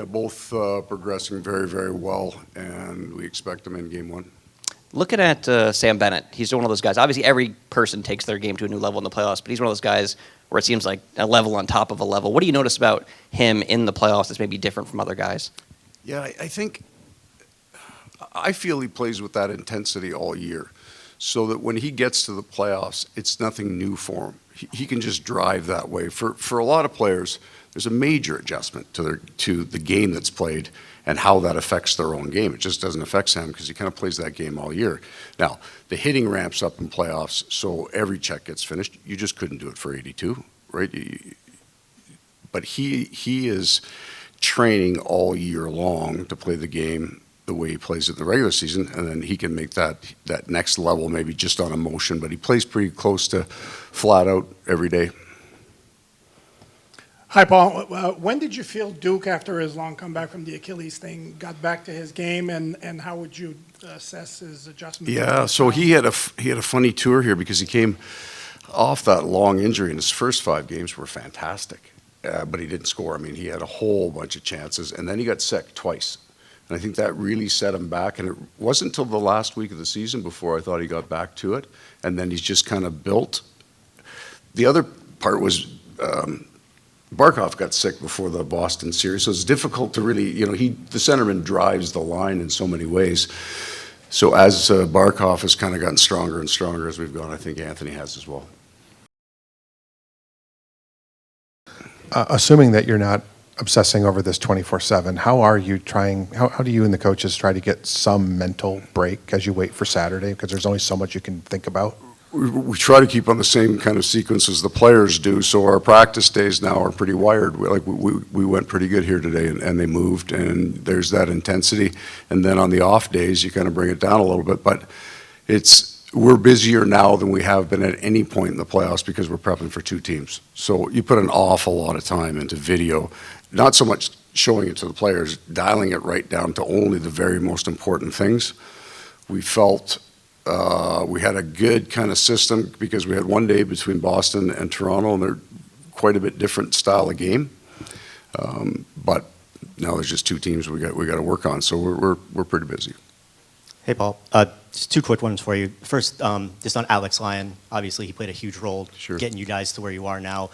Yeah, both progressing very, very well, and we expect them in game one. Looking at Sam Bennett, he's one of those guys. Obviously, every person takes their game to a new level in the playoffs, but he's one of those guys where it seems like a level on top of a level. What do you notice about him in the playoffs that's maybe different from other guys? Yeah, I feel he plays with that intensity all year, so that when he gets to the playoffs, it's nothing new for him. He can just drive that way. For a lot of players, there's a major adjustment to the game that's played and how that affects their own game. It just doesn't affect Sam because he kind of plays that game all year. Now, the hitting ramps up in playoffs, so every check gets finished. You just couldn't do it for 82, right? But he is training all year long to play the game the way he plays it in the regular season, and then he can make that next level maybe just on emotion, but he plays pretty close to flat out every day. Hi, Paul. When did you feel Duke, after his long comeback from the Achilles thing, got back to his game, and how would you assess his adjustment? Yeah, so he had a funny tour here because he came off that long injury, and his first 5 games were fantastic, but he didn't score. I mean, he had a whole bunch of chances, and then he got sick twice. And I think that really set him back, and it wasn't until the last week of the season before I thought he got back to it, and then he's just kind of built. The other part was Barkov got sick before the Boston series, so it's difficult to really, the centerman drives the line in so many ways. So as Barkov has kind of gotten stronger and stronger as we've gone, I think Anthony has as well. Assuming that you're not obsessing over this 24/7, how do you and the coaches try to get some mental break as you wait for Saturday? Because there's only so much you can think about. We try to keep on the same kind of sequence as the players do, so our practice days now are pretty wired. We went pretty good here today, and they moved, and there's that intensity. And then on the off days, you kind of bring it down a little bit, but we're busier now than we have been at any point in the playoffs because we're prepping for 2 teams. So you put an awful lot of time into video, not so much showing it to the players, dialing it right down to only the very most important things. We felt we had a good kind of system because we had one day between Boston and Toronto, and they're quite a bit different style of game. But now there's just 2 teams we got to work on, so we're pretty busy. Hey, Paul. Just 2 quick ones for you. First, just on Alex Lyon. Obviously, he played a huge role getting you guys to where you are now.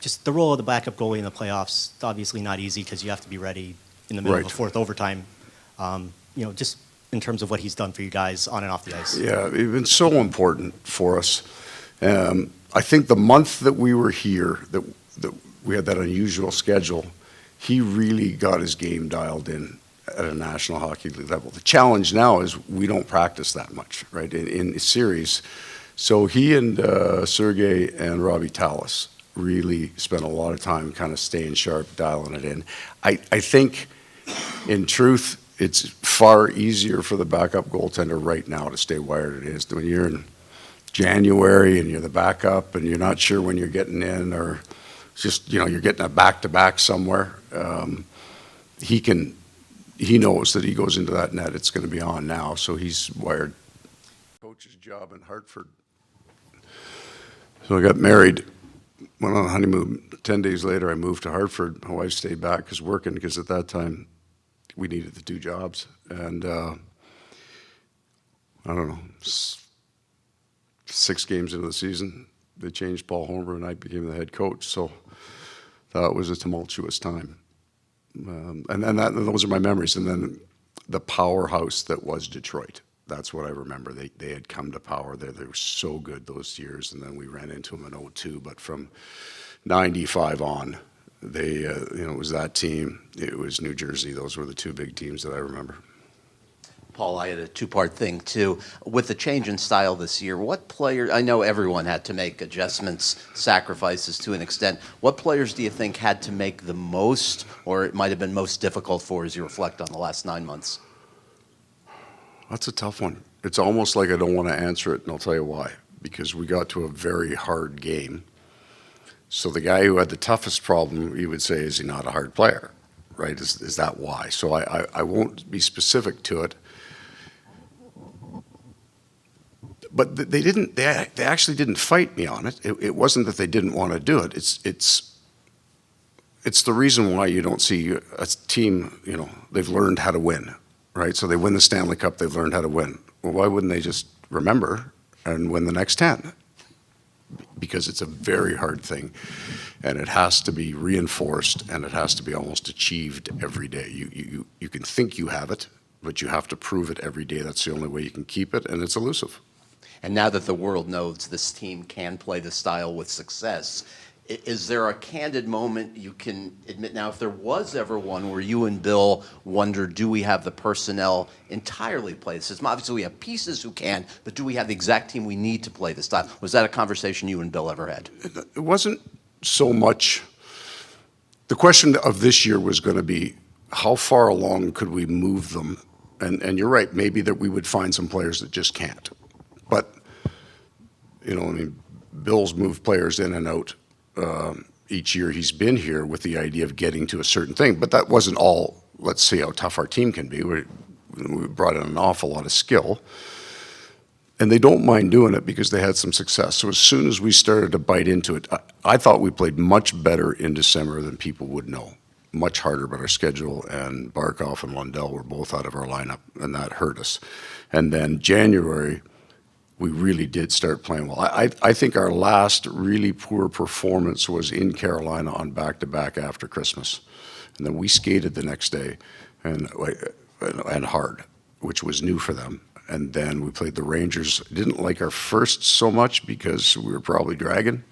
Just the role of the backup goalie in the playoffs, obviously not easy because you have to be ready in the middle of a 4th overtime. Just in terms of what he's done for you guys on and off the ice. Yeah, it's been so important for us. I think the month that we were here, that we had that unusual schedule, he really got his game dialed in at a National Hockey League level. The challenge now is we don't practice that much, right, in series. So he and Sergei and Robbie Tallis really spent a lot of time kind of staying sharp, dialing it in. I think, in truth, it's far easier for the backup goaltender right now to stay wired than it is when you're in January and you're the backup and you're not sure when you're getting in, or just, you're getting a back-to-back somewhere. He knows that he goes into that net, it's going to be on now, so he's wired. Coach's job in Hartford. So I got married, went on a honeymoon. 10 days later, I moved to Hartford. My wife stayed back because at that time, we needed the 2 jobs. And I don't know, 6 games into the season, they changed Paul Holmgren and I became the head coach. So that was a tumultuous time. And those are my memories. And then the powerhouse that was Detroit. That's what I remember. They had come to power there. They were so good those years. And then we ran into them in 2002. But from 95 on, it was that team. It was New Jersey. Those were the 2 big teams that I remember. Paul, I had a 2-part thing, too. With the change in style this year, what player, I know everyone had to make adjustments, sacrifices to an extent. What players do you think had to make the most, or it might have been most difficult for as you reflect on the last 9 months? That's a tough one. It's almost like I don't want to answer it, and I'll tell you why. Because we got to a very hard game. So the guy who had the toughest problem, you would say, is he not a hard player, right? Is that why? So I won't be specific to it. But they actually didn't fight me on it. It wasn't that they didn't want to do it. it's the reason why you don't see a team, they've learned how to win, right? So they win the Stanley Cup, they've learned how to win. Well, why wouldn't they just remember and win the next 10? Because it's a very hard thing, and it has to be reinforced, and it has to be almost achieved every day. You can think you have it, but you have to prove it every day. That's the only way you can keep it, and it's elusive. And now that the world knows this team can play the style with success, is there a candid moment you can admit now, if there was ever one, where you and Bill wondered, do we have the personnel entirely to play this system? Obviously, we have pieces who can, but do we have the exact team we need to play this style? Was that a conversation you and Bill ever had? It wasn't so much. The question of this year was going to be, how far along could we move them? And you're right, maybe that we would find some players that just can't. But, Bill's moved players in and out each year he's been here with the idea of getting to a certain thing. But that wasn't all, let's see how tough our team can be. We brought in an awful lot of skill. And they don't mind doing it because they had some success. So as soon as we started to bite into it, I thought we played much better in December than people would know. Much harder, but our schedule and Barkov and Lundell were both out of our lineup, and that hurt us. And then January, we really did start playing well. I think our last really poor performance was in Carolina on back-to-back after Christmas. And then we skated the next day and hard, which was new for them. And then we played the Rangers. Didn't like our first so much because we were probably dragging.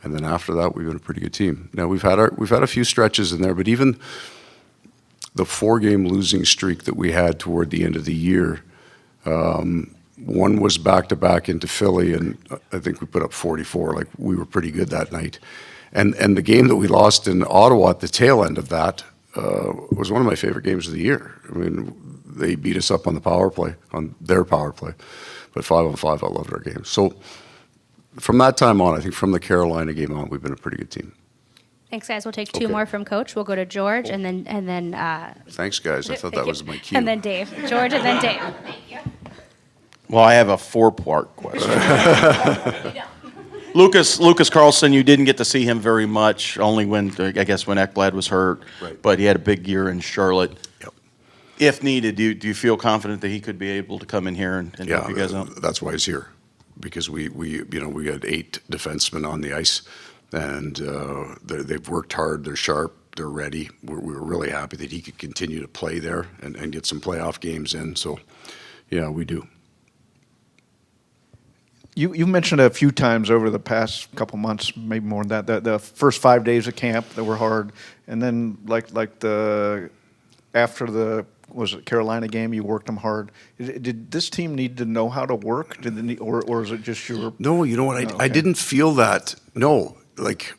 And then after that, we've been a pretty good team. Now, we've had a few stretches in there, but even the 4-game losing streak that we had toward the end of the year, one was back-to-back into Philly, and I think we put up 44. Like, we were pretty good that night. And the game that we lost in Ottawa at the tail end of that was one of my favorite games of the year. I mean, they beat us up on the power play, on their power play. But 5-on-5, I loved our game. So from that time on, I think from the Carolina game on, we've been a pretty good team. Thanks, guys. We'll take two Okay. more from Coach. We'll go to George, and then Thanks, guys. I thought that was my cue. and then Dave. George, and then Dave. Well, I have a 4-part question. Lucas Carlson, you didn't get to see him very much, only when Ekblad was hurt. Right. But he had a big year in Charlotte. Yep. If needed, do you feel confident that he could be able to come in here and help you guys out? That's why he's here, because we had 8 defensemen on the ice, and they've worked hard. They're sharp. They're ready. We were really happy that he could continue to play there and get some playoff games in. So, yeah, we do. You mentioned a few times over the past couple months, maybe more than that, the first 5 days of camp that were hard, and then after the Carolina game, you worked them hard. Did this team need to know how to work? Or is it just your? No, you know what? Oh, I okay. didn't feel that. No, like,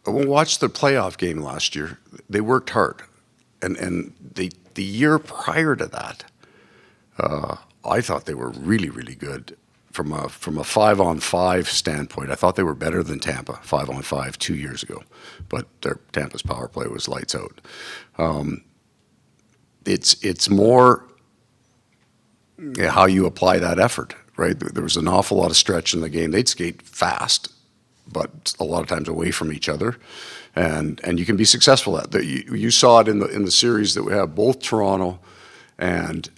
I watched the playoff game last year. They worked hard, and the year prior to that, I thought they were really, really good from a 5-on-5 standpoint. I thought they were better than Tampa 5-on-5 2 years ago, but Tampa's power play was lights out. It's more how you apply that effort, right? There was an awful lot of stretch in the game. They'd skate fast, but a lot of times away from each other, and you can be successful at that. You saw it in the series that we have, both Toronto and.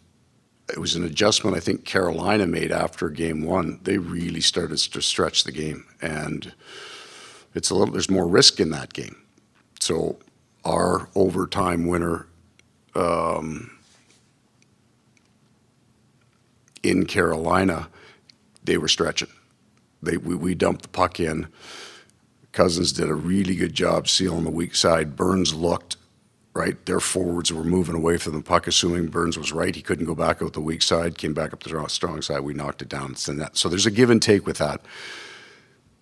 It was an adjustment I think Carolina made after game 1. They really started to stretch the game, and there's more risk in that game. So our overtime winner in Carolina, they were stretching. We dumped the puck in. Cousins did a really good job sealing the weak side. Burns looked. Right, their forwards were moving away from the puck, assuming Burns was right. He couldn't go back out the weak side, came back up the strong side. We knocked it down. So there's a give and take with that.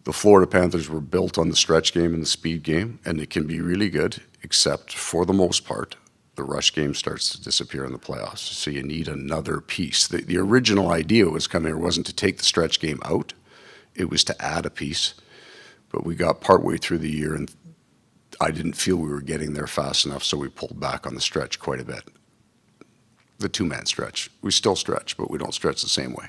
The Florida Panthers were built on the stretch game and the speed game, and it can be really good, except for the most part, the rush game starts to disappear in the playoffs. So you need another piece. The original idea was coming here wasn't to take the stretch game out. It was to add a piece. But we got partway through the year, and I didn't feel we were getting there fast enough, so we pulled back on the stretch quite a bit. The 2-man stretch. We still stretch, but we don't stretch the same way.